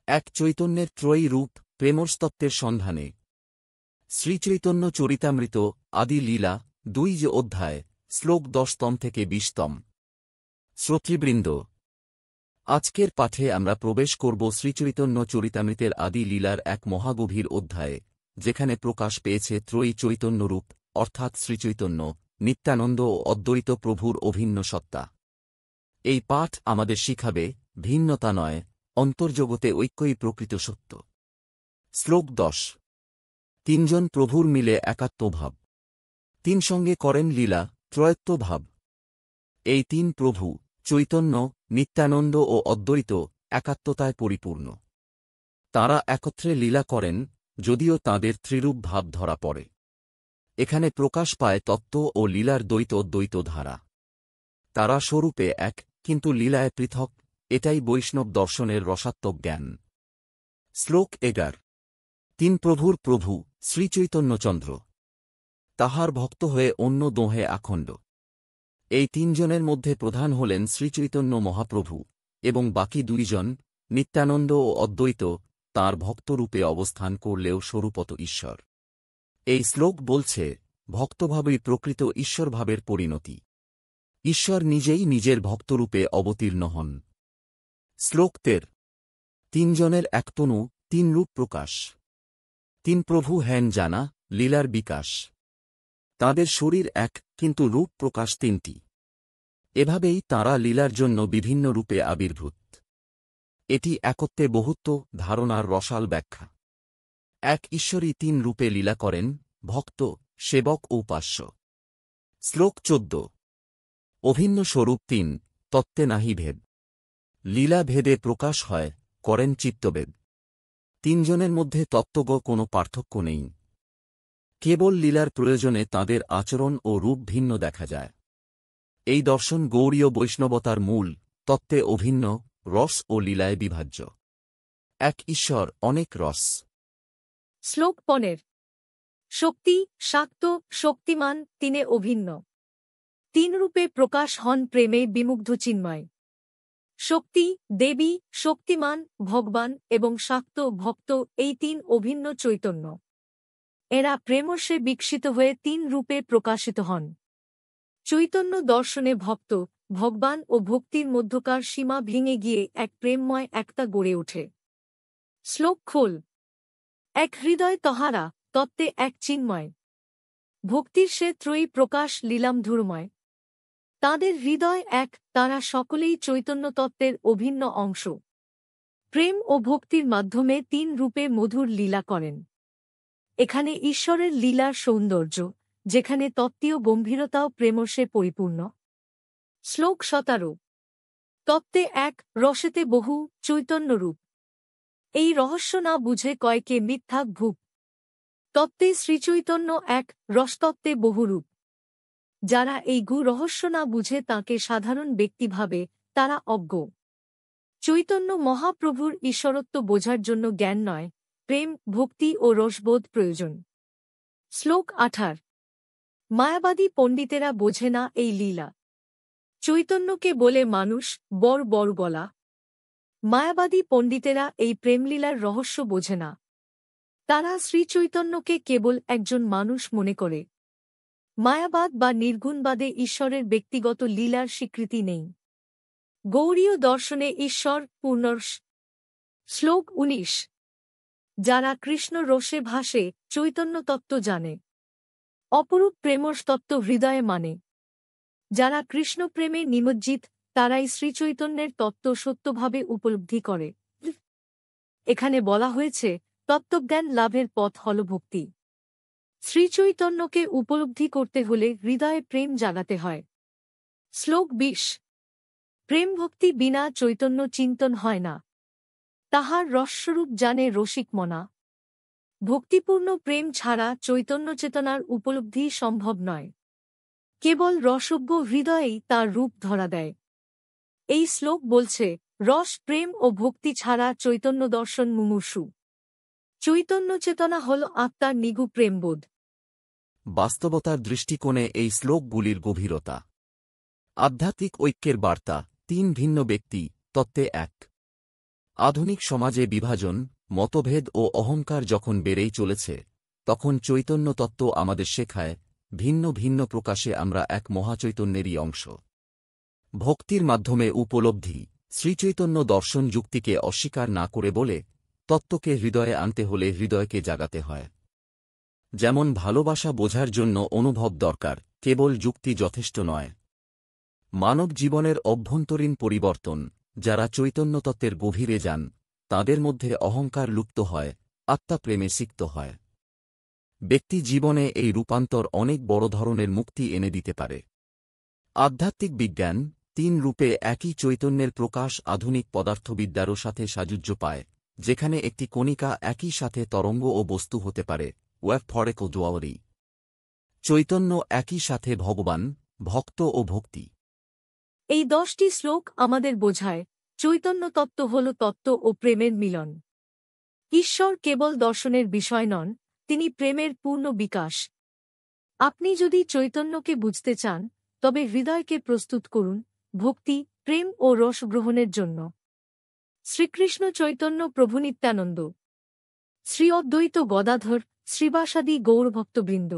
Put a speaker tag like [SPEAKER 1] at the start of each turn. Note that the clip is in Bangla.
[SPEAKER 1] এক চৈতন্যের ত্রয়ী রূপ প্রেমস্তত্ত্বের সন্ধানে। শ্রীচৈতন্য চরিতামৃত আদি লীলা 2 অধ্যায় শ্লোক 10 থেকে 20। শ্রোতৃবৃন্দ, আজকের পাঠে আমরা প্রবেশ করব শ্রীচৈতন্য চরিতামৃতের আদি লীলার এক মহাগভীর অধ্যায়ে, যেখানে প্রকাশ পেয়েছে ত্রয়ী চৈতন্যরূপ অর্থাৎ শ্রীচৈতন্য, নিত্যানন্দ ও অদ্বৈত প্রভুর অভিন্ন সত্তা। এই পাঠ আমাদের শিখাবে ভিন্নতা নয়, অন্তর্জগতে ঐক্যই প্রকৃত সত্য। শ্লোক 10। তিনজন প্রভুর মিলে একাত্মভাব, তিন সঙ্গে করেন লীলা ত্রয়ত্বভাব। এই তিন প্রভু চৈতন্য, নিত্যানন্দ ও অদ্বৈত একাত্মতায় পরিপূর্ণ। তাঁরা একত্রে লীলা করেন, যদিও তাঁদের ত্রিরূপ ভাব ধরা পড়ে। এখানে প্রকাশ পায় তত্ত্ব ও লীলার দ্বৈত ধারা। তারা স্বরূপে এক, কিন্তু লীলায় পৃথক, এটাই বৈষ্ণব দর্শনের রসাত্মক জ্ঞান। শ্লোক 11। তিন প্রভুর প্রভু শ্রীচৈতন্যচন্দ্র, তাহার ভক্ত হয়ে অন্য দোহে আখণ্ড। এই তিনজনের মধ্যে প্রধান হলেন শ্রীচৈতন্য মহাপ্রভু, এবং বাকি দুইজন নিত্যানন্দ ও অদ্বৈত তাঁর ভক্তরূপে অবস্থান করলেও স্বরূপত ঈশ্বর। এই শ্লোক বলছে ভক্তভাবই প্রকৃত ঈশ্বরভাবের পরিণতি। ঈশ্বর নিজেই নিজের ভক্তরূপে অবতীর্ণ হন। শ্লোক 13। তিনজনের একতনু, তিন রূপ প্রকাশ। তিন প্রভু হেন জানা, লীলার বিকাশ। তাঁদের শরীর এক, কিন্তু রূপ প্রকাশ তিনটি। এভাবেই তাঁরা লীলার জন্য বিভিন্ন রূপে আবির্ভূত। এটি একত্বে বহুত্ব ধারণার রসাল ব্যাখ্যা। এক ঈশ্বরই তিন রূপে লীলা করেন, ভক্ত, সেবক ও উপাস্য। শ্লোক 14। অভিন্ন স্বরূপ তিন, তত্ত্বে নাহি ভেদ। লীলা ভেদে প্রকাশ হয়, করেন চিত্তবেদ। তিনজনের মধ্যে তত্ত্বজ্ঞ কোনো পার্থক্য নেই। কেবল লীলার প্রয়োজনে তাঁদের আচরণ ও রূপ ভিন্ন দেখা যায়। এই দর্শন গৌড়ীয় বৈষ্ণবতার মূল, তত্ত্বে অভিন্ন, রস ও লীলায় বিভাজ্য। এক ঈশ্বর, অনেক রস।
[SPEAKER 2] শ্লোক 15। শক্তি, শাক্ত, শক্তিমান, তিনে অভিন্ন। তিন রূপে প্রকাশ হন প্রেমে বিমুগ্ধ চিন্ময়। শক্তি, দেবী, শক্তিমান, ভগবান এবং শাক্ত, ভক্ত, এই তিন অভিন্ন চৈতন্য। এরা প্রেমরসে বিকশিত হয়ে তিন রূপে প্রকাশিত হন। চৈতন্য দর্শনে ভক্ত, ভগবান ও ভক্তির মধ্যকার সীমা ভেঙে গিয়ে এক প্রেমময় একতা গড়ে ওঠে। শ্লোক খোল। এক হৃদয় তহারা, তত্ত্বে এক চিন্ময়। ভক্তির সে ত্রয়ী প্রকাশ লীলামধুরময়। তাঁদের হৃদয় এক, তাঁরা সকলেই চৈতন্য তত্ত্বের অভিন্ন অংশ। প্রেম ও ভক্তির মাধ্যমে তিন রূপে মধুর লীলা করেন। এখানে ঈশ্বরের লীলার সৌন্দর্য, যেখানে তত্ত্বীয় গম্ভীরতাও প্রেমরসে পরিপূর্ণ। শ্লোক 17। তত্ত্বে এক, রসেতে বহু, চৈতন্যরূপ। এই রহস্য না বুঝে কয়কে মিথ্যাক ভূপ। তত্ত্বে শ্রীচৈতন্য এক, রসতত্ত্বে বহুরূপ। যারা এই গু রহস্য না বুঝে তাঁকে সাধারণ ব্যক্তি ভাবে, তারা অজ্ঞ। চৈতন্য মহাপ্রভুর ঈশ্বরত্ব বোঝার জন্য জ্ঞান নয়, প্রেম, ভক্তি ও রসবোধ প্রয়োজন। শ্লোক 18। মায়াবাদী পণ্ডিতেরা বোঝে না এই লীলা। চৈতন্যকে বলে মানুষ, বড় গলা। মায়াবাদী পণ্ডিতেরা এই প্রেমলীলার রহস্য বোঝে না। তারা শ্রীচৈতন্যকে কেবল একজন মানুষ মনে করে। মায়াবাদ বা নির্গুণবাদে ঈশ্বরের ব্যক্তিগত লীলার স্বীকৃতি নেই। গৌড়ীয় দর্শনে ঈশ্বর পূর্ণরস। শ্লোক 19। যারা কৃষ্ণ রসে ভাসে, চৈতন্য তত্ত্ব জানে। অপরূপ প্রেমরস তত্ত্ব হৃদয়ে মানে। যারা কৃষ্ণপ্রেমে নিমজ্জিত, তারাই শ্রীচৈতন্যের তত্ত্ব সত্যভাবে উপলব্ধি করে। এখানে বলা হয়েছে তত্ত্বজ্ঞান লাভের পথ হল ভক্তি। শ্রীচৈতন্যকে উপলব্ধি করতে হলে হৃদয়ে প্রেম জাগাতে হয়। শ্লোক 20। প্রেম ভক্তি বিনা চৈতন্য চিন্তন হয় না। তাহার রসস্বরূপ জানে রসিক মনা। ভক্তিপূর্ণ প্রেম ছাড়া চৈতন্য চেতনার উপলব্ধি সম্ভব নয়। কেবল রসজ্ঞ হৃদয়েই তার রূপ ধরা দেয়। এই শ্লোক বলছে রস, প্রেম ও ভক্তি ছাড়া চৈতন্য দর্শন মুমূর্ষু। চৈতন্য চেতনা হল আত্মার নিগু প্রেমবোধ।
[SPEAKER 1] বাস্তবতার দৃষ্টিকোণে এই শ্লোকগুলির গভীরতা। আধ্যাত্মিক ঐক্যের বার্তা, তিন ভিন্ন ব্যক্তি, তত্ত্বে এক। আধুনিক সমাজে বিভাজন, মতভেদ ও অহংকার যখন বেড়েই চলেছে, তখন চৈতন্য তত্ত্ব আমাদের শেখায়, ভিন্ন ভিন্ন প্রকাশে আমরা এক মহাচৈতন্যেরই অংশ। ভক্তির মাধ্যমে উপলব্ধি। শ্রীচৈতন্য দর্শন যুক্তিকে অস্বীকার না করে বলে, তত্ত্বকে হৃদয়ে আনতে হলে হৃদয়কে জাগাতে হয়। যেমন ভালোবাসা বোঝার জন্য অনুভব দরকার, কেবল যুক্তি যথেষ্ট নয়। মানব জীবনের অভ্যন্তরীণ পরিবর্তন, যারা চৈতন্যতত্ত্বের গভীরে যান, তাদের মধ্যে অহংকার লুপ্ত হয়, আত্মাপ্রেমে সিক্ত হয়। ব্যক্তি জীবনে এই রূপান্তর অনেক বড় ধরনের মুক্তি এনে দিতে পারে। আধ্যাত্মিক বিজ্ঞান, 3 রূপে একই চৈতন্যের প্রকাশ আধুনিক পদার্থবিদ্যারও সাথে সাযুজ্য পায়, যেখানে একটি কণিকা একই সাথে তরঙ্গ ও বস্তু হতে পারে, ওয়েভ ফরেকো ডুয়ারি। চৈতন্য একই সাথে ভগবান, ভক্ত ও ভক্তি।
[SPEAKER 2] এই 10টি শ্লোক আমাদের বোঝায়, চৈতন্য তত্ত্ব হল তত্ত্ব ও প্রেমের মিলন। ঈশ্বর কেবল দর্শনের বিষয় নন, তিনি প্রেমের পূর্ণ বিকাশ। আপনি যদি চৈতন্যকে বুঝতে চান, তবে হৃদয়কে প্রস্তুত করুন ভক্তি, প্রেম ও রস গ্রহণের জন্য। শ্রীকৃষ্ণ চৈতন্য প্রভু নিত্যানন্দ, শ্রী অদ্বৈত গদাধর, শ্রীবাসাদি গৌরভক্তবৃন্দ।